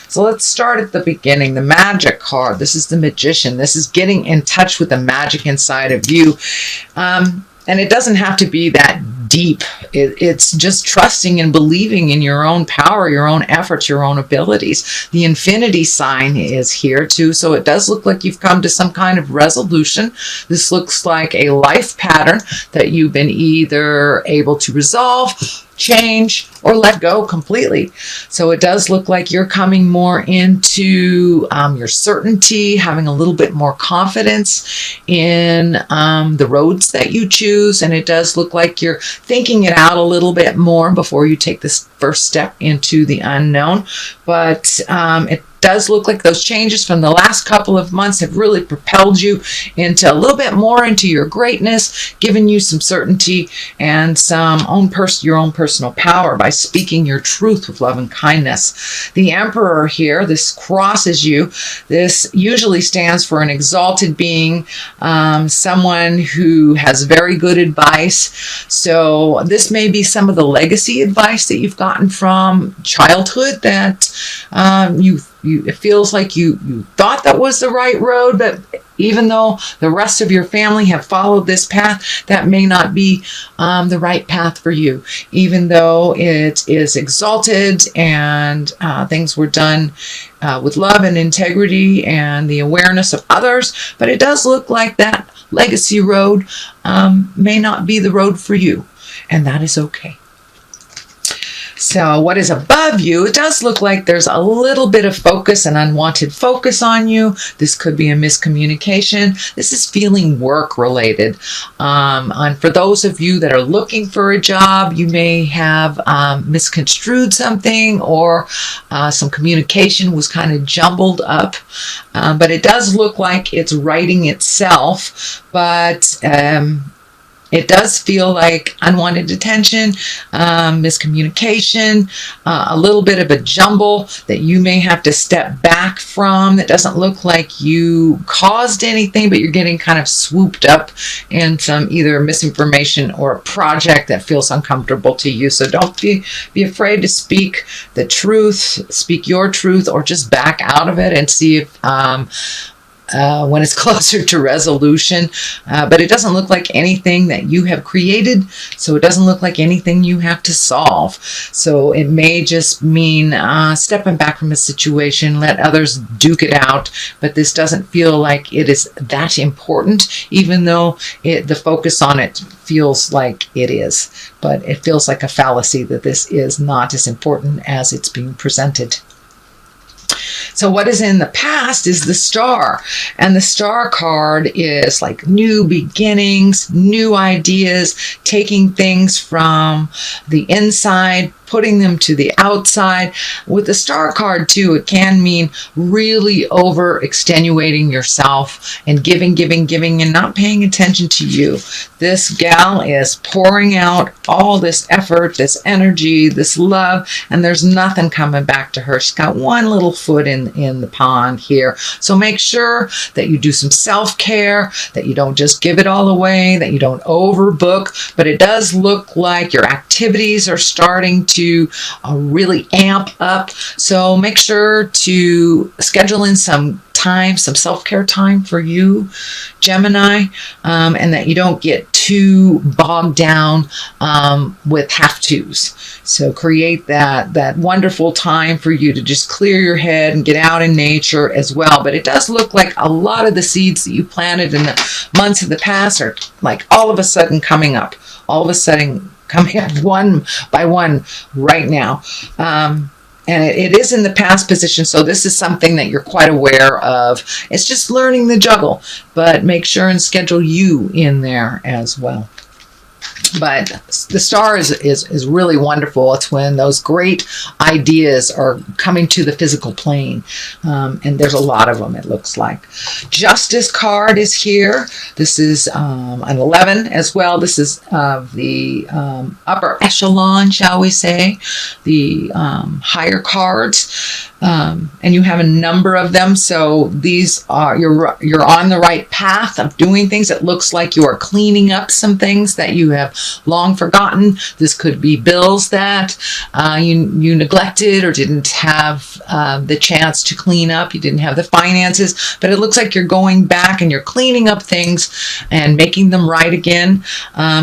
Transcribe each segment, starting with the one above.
So let's start at the beginning. The magic card. This is the Magician. This is getting in touch with the magic inside of you. And it doesn't have to be that deep. It's just trusting and believing in your own power, your own efforts, your own abilities. The Infinity sign is here too, so it does look like you've come to some kind of resolution. This looks like a life pattern that you've been either able to resolve, change, or let go completely. So it does look like you're coming more into your certainty, having a little bit more confidence in the roads that you choose. And it does look like you're thinking it out a little bit more before you take this first step into the unknown. But it does look like those changes from the last couple of months have really propelled you into a little bit more into your greatness, giving you some certainty and some your own personal power by speaking your truth with love and kindness. The Emperor here, this crosses you. This usually stands for an exalted being, someone who has very good advice. So this may be some of the legacy advice that you've gotten from childhood that it feels like you thought that was the right road, but even though the rest of your family have followed this path, that may not be the right path for you. Even though it is exalted and things were done with love and integrity and the awareness of others, but it does look like that legacy road may not be the road for you, and that is okay. So what is above you, it does look like there's a little bit of focus, an unwanted focus on you. This could be a miscommunication. This is feeling work related. And for those of you that are looking for a job, you may have misconstrued something, or some communication was kind of jumbled up. But it does look like it's righting itself. But it does feel like unwanted attention, miscommunication, a little bit of a jumble that you may have to step back from. That doesn't look like you caused anything, but you're getting kind of swooped up in some either misinformation or a project that feels uncomfortable to you. So don't be afraid to speak the truth, speak your truth, or just back out of it and see if when it's closer to resolution. But it doesn't look like anything that you have created, so it doesn't look like anything you have to solve. So it may just mean stepping back from a situation, let others duke it out, but this doesn't feel like it is that important, even though the focus on it feels like it is. But it feels like a fallacy that this is not as important as it's being presented. So what is in the past is the Star, and the Star card is like new beginnings, new ideas, taking things from the inside, putting them to the outside. With the Star card too, it can mean really over extenuating yourself and giving and not paying attention to you. This gal is pouring out all this effort, this energy, this love, and there's nothing coming back to her. She's got one little foot in the pond here. So make sure that you do some self-care, that you don't just give it all away, that you don't overbook. But it does look like your activities are starting to really amp up. So make sure to schedule in some time, some self-care time for you, Gemini, and that you don't get too bogged down with have-tos. So create that wonderful time for you to just clear your head and get out in nature as well. But it does look like a lot of the seeds that you planted in the months of the past are like all of a sudden coming up, coming up one by one right now. And it is in the past position, so this is something that you're quite aware of. It's just learning the juggle, but make sure and schedule you in there as well. But the Star is really wonderful. It's when those great ideas are coming to the physical plane. And there's a lot of them, it looks like. Justice card is here. This is an 11 as well. This is the upper echelon, shall we say, the higher cards. And you have a number of them, so these are you're on the right path of doing things. It looks like you are cleaning up some things that you have have long forgotten. This could be bills that you neglected or didn't have the chance to clean up. You didn't have the finances, but it looks like you're going back and you're cleaning up things and making them right again.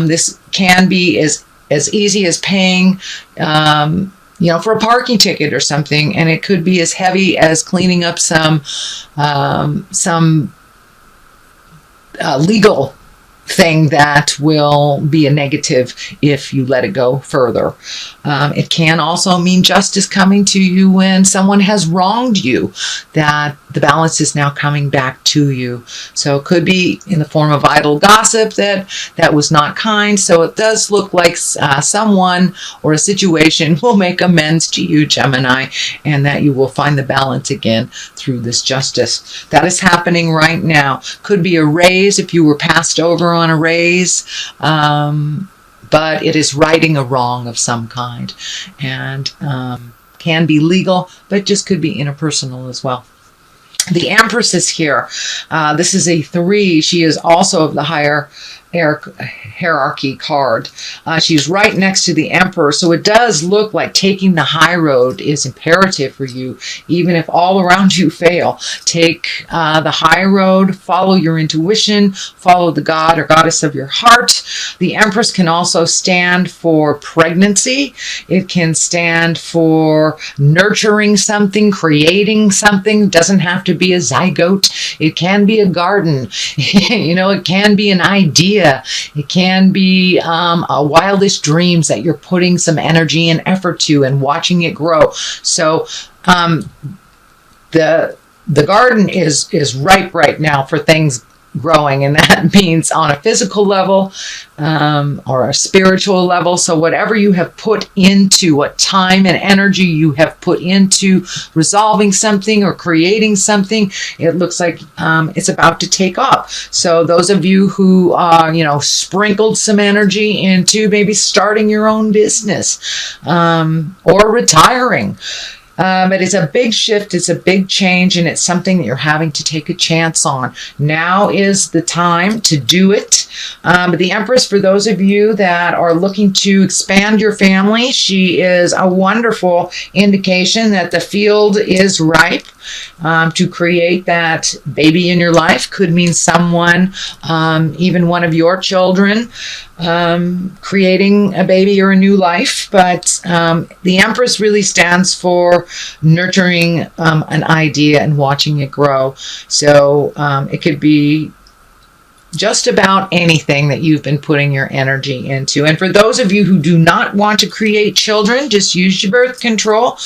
This can be as easy as paying for a parking ticket or something, and it could be as heavy as cleaning up some legal thing that will be a negative if you let it go further. It can also mean justice coming to you when someone has wronged you, that the balance is now coming back to you. So it could be in the form of idle gossip that was not kind. So it does look like someone or a situation will make amends to you, Gemini, and that you will find the balance again through this justice. That is happening right now. Could be a raise if you were passed over on a raise, but it is righting a wrong of some kind, and can be legal, but just could be interpersonal as well. The Empress is here. This is a 3. She is also of the higher hierarchy card. She's right next to the Emperor, so it does look like taking the high road is imperative for you, even if all around you fail. Take the high road, follow your intuition, follow the god or goddess of your heart. The Empress can also stand for pregnancy. It can stand for nurturing something, creating something. It doesn't have to be a zygote. It can be a garden. It can be an idea. It can be a wildest dreams that you're putting some energy and effort to and watching it grow. So the garden is ripe right now for things growing, and that means on a physical level or a spiritual level. So whatever you have put into, what time and energy you have put into resolving something or creating something, it looks like it's about to take off. So those of you who sprinkled some energy into maybe starting your own business or retiring, it is a big shift, it's a big change, and it's something that you're having to take a chance on. Now is the time to do it. But the Empress, for those of you that are looking to expand your family, she is a wonderful indication that the field is ripe to create that baby in your life. Could mean someone, even one of your children, creating a baby or a new life. But the Empress really stands for nurturing an idea and watching it grow. So it could be just about anything that you've been putting your energy into. And for those of you who do not want to create children, just use your birth control,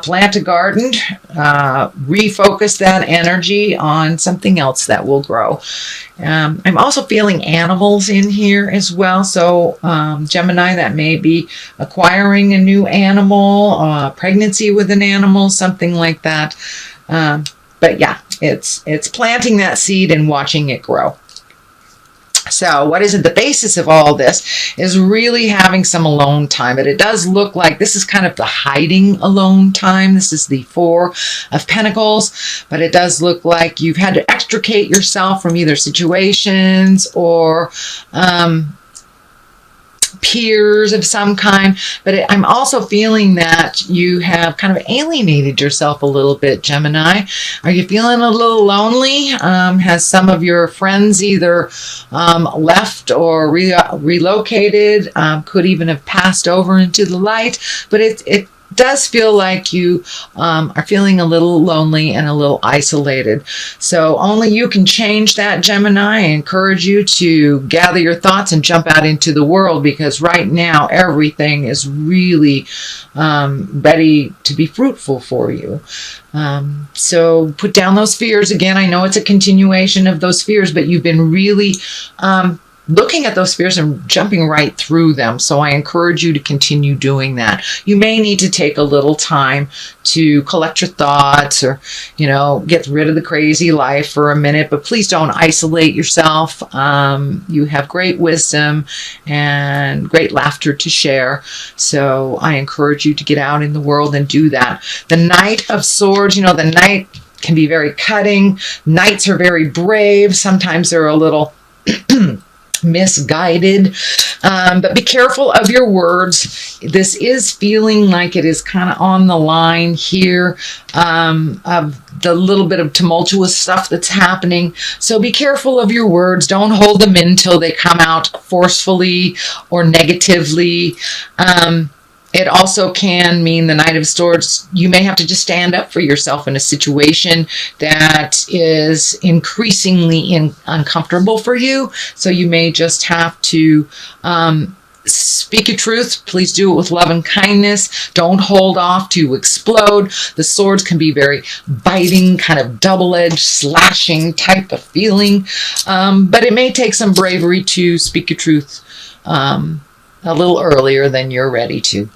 plant a garden, refocus that energy on something else that will grow. I'm also feeling animals in here as well. So Gemini, that may be acquiring a new animal, pregnancy with an animal, something like that. But yeah, it's planting that seed and watching it grow. So what is it? The basis of all this is really having some alone time. But it does look like this is kind of the hiding alone time. This is the 4 of Pentacles. But it does look like you've had to extricate yourself from either situations or peers of some kind. But I'm also feeling that you have kind of alienated yourself a little bit, Gemini. Are you feeling a little lonely? Has some of your friends either left or relocated? Could even have passed over into the light. But it does feel like you are feeling a little lonely and a little isolated. So only you can change that, Gemini. I encourage you to gather your thoughts and jump out into the world, because right now everything is really ready to be fruitful for you. So put down those fears. Again, I know it's a continuation of those fears, but you've been really looking at those fears and jumping right through them. So I encourage you to continue doing that. You may need to take a little time to collect your thoughts or, get rid of the crazy life for a minute, but please don't isolate yourself. You have great wisdom and great laughter to share. So I encourage you to get out in the world and do that. The Knight of Swords, the Knight can be very cutting. Knights are very brave. Sometimes they're a little misguided. But be careful of your words. This is feeling like it is kind of on the line here of the little bit of tumultuous stuff that's happening. So be careful of your words. Don't hold them in until they come out forcefully or negatively. It also can mean the Knight of Swords. You may have to just stand up for yourself in a situation that is increasingly uncomfortable for you. So you may just have to speak your truth. Please do it with love and kindness. Don't hold off to explode. The swords can be very biting, kind of double-edged, slashing type of feeling. But it may take some bravery to speak your truth a little earlier than you're ready to.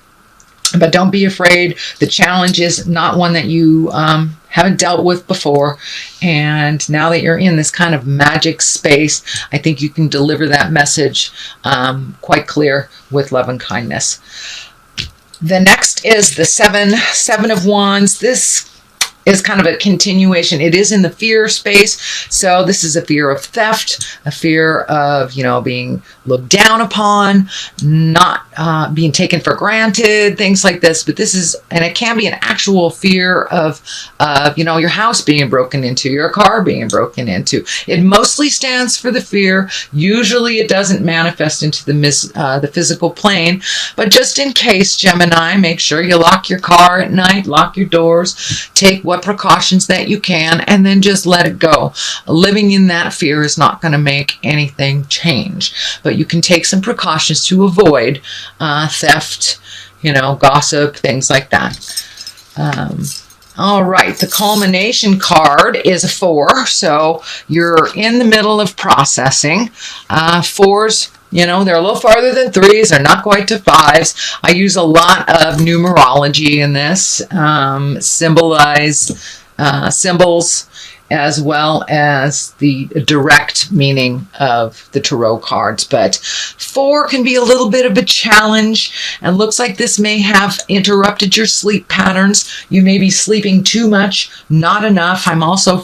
But don't be afraid. The challenge is not one that you haven't dealt with before. And now that you're in this kind of magic space, I think you can deliver that message quite clear with love and kindness. The next is the Seven of Wands. This is kind of a continuation. It is in the fear space. So this is a fear of theft, a fear of, being looked down upon, not being taken for granted, things like this. But this is, and it can be an actual fear of, your house being broken into, your car being broken into. It mostly stands for the fear. Usually it doesn't manifest into the physical plane. But just in case, Gemini, make sure you lock your car at night, lock your doors, take what precautions that you can, and then just let it go. Living in that fear is not going to make anything change, but you can take some precautions to avoid theft, gossip, things like that. All right, the culmination card is a 4, so you're in the middle of processing. 4s, they're a little farther than 3s. They're not quite to 5s. I use a lot of numerology in this, symbols, as well as the direct meaning of the tarot cards. But 4 can be a little bit of a challenge, and looks like this may have interrupted your sleep patterns. You may be sleeping too much, not enough. I'm also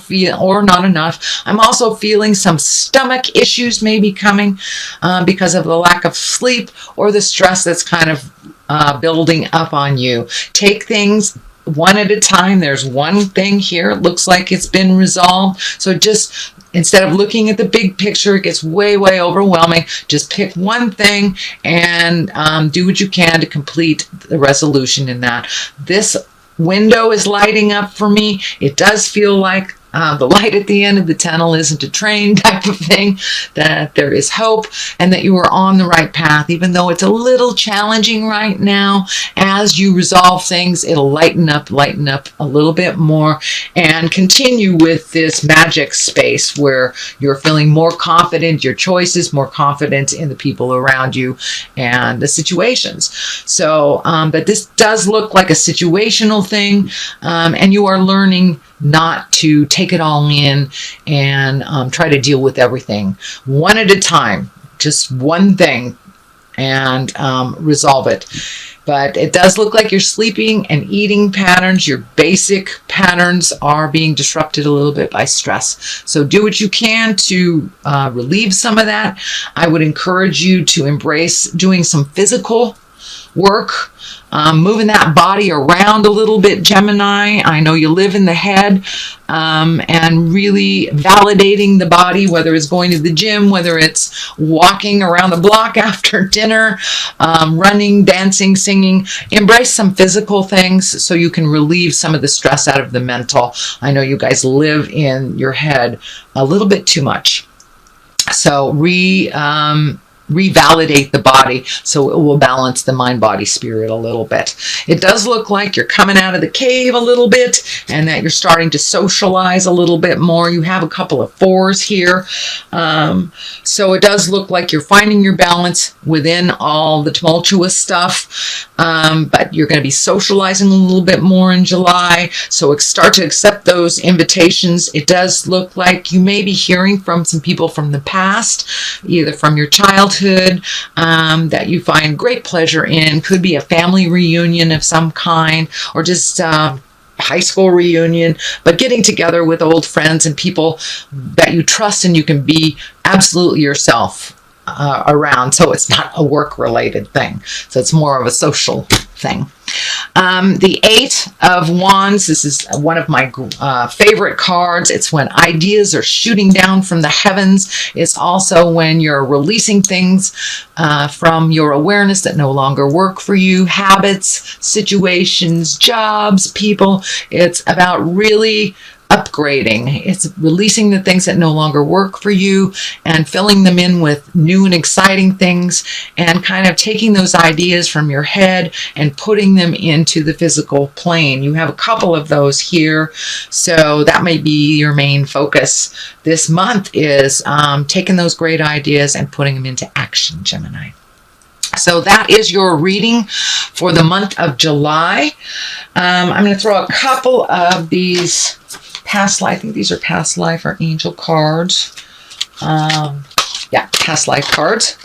feeling some stomach issues may be coming because of the lack of sleep or the stress that's kind of building up on you. Take things one at a time. There's one thing here. It looks like it's been resolved. So just instead of looking at the big picture, it gets way, way overwhelming. Just pick one thing and do what you can to complete the resolution in that. This window is lighting up for me. It does feel like the light at the end of the tunnel isn't a train type of thing, that there is hope and that you are on the right path. Even though it's a little challenging right now, as you resolve things, it'll lighten up a little bit more and continue with this magic space where you're feeling more confident, your choices, more confident in the people around you and the situations. So, but this does look like a situational thing, and you are learning not to take it all in and try to deal with everything one at a time, just one thing, and resolve it. But it does look like your sleeping and eating patterns, your basic patterns, are being disrupted a little bit by stress. So do what you can to relieve some of that. I would encourage you to embrace doing some physical work, moving that body around a little bit, Gemini. I know you live in the head, and really validating the body, whether it's going to the gym, whether it's walking around the block after dinner, running, dancing, singing. Embrace some physical things so you can relieve some of the stress out of the mental. I know you guys live in your head a little bit too much. So revalidate the body so it will balance the mind, body, spirit a little bit. It does look like you're coming out of the cave a little bit and that you're starting to socialize a little bit more. You have a couple of 4s here. So it does look like you're finding your balance within all the tumultuous stuff. But you're going to be socializing a little bit more in July. So start to accept those invitations. It does look like you may be hearing from some people from the past, either from your childhood, that you find great pleasure in. Could be a family reunion of some kind, or just high school reunion, but getting together with old friends and people that you trust and you can be absolutely yourself around, so it's not a work-related thing. So it's more of a social thing. The Eight of Wands, this is one of my favorite cards. It's when ideas are shooting down from the heavens. It's also when you're releasing things from your awareness that no longer work for you, habits, situations, jobs, people. It's about really upgrading. It's releasing the things that no longer work for you and filling them in with new and exciting things, and kind of taking those ideas from your head and putting them into the physical plane. You have a couple of those here, so that may be your main focus this month, is taking those great ideas and putting them into action, Gemini. So that is your reading for the month of July. I'm going to throw a couple of these past life, I think these are past life or angel cards. Yeah, past life cards.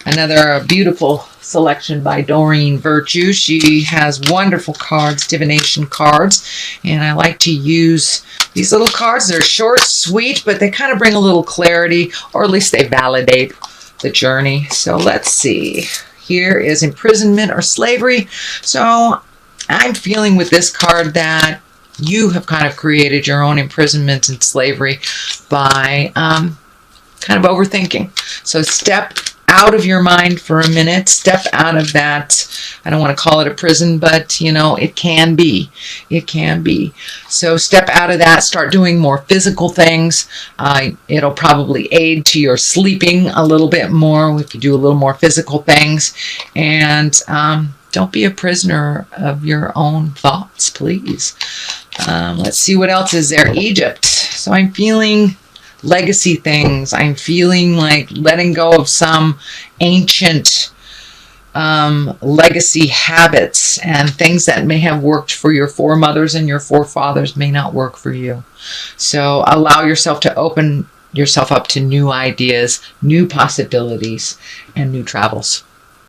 Another beautiful selection by Doreen Virtue. She has wonderful cards, divination cards, and I like to use these little cards. They're short, sweet, but they kind of bring a little clarity, or at least they validate the journey. So let's see. Here is imprisonment or slavery. So I'm feeling with this card that you have kind of created your own imprisonment and slavery by kind of overthinking. So step out of your mind for a minute. Step out of that. I don't want to call it a prison, but you know, it can be. It can be. So step out of that. Start doing more physical things. It'll probably aid to your sleeping a little bit more if you do a little more physical things. And don't be a prisoner of your own thoughts, please. Let's see what else is there. Egypt. So I'm feeling legacy things. I'm feeling like letting go of some ancient legacy habits and things that may have worked for your foremothers and your forefathers may not work for you. So allow yourself to open yourself up to new ideas, new possibilities, and new travels.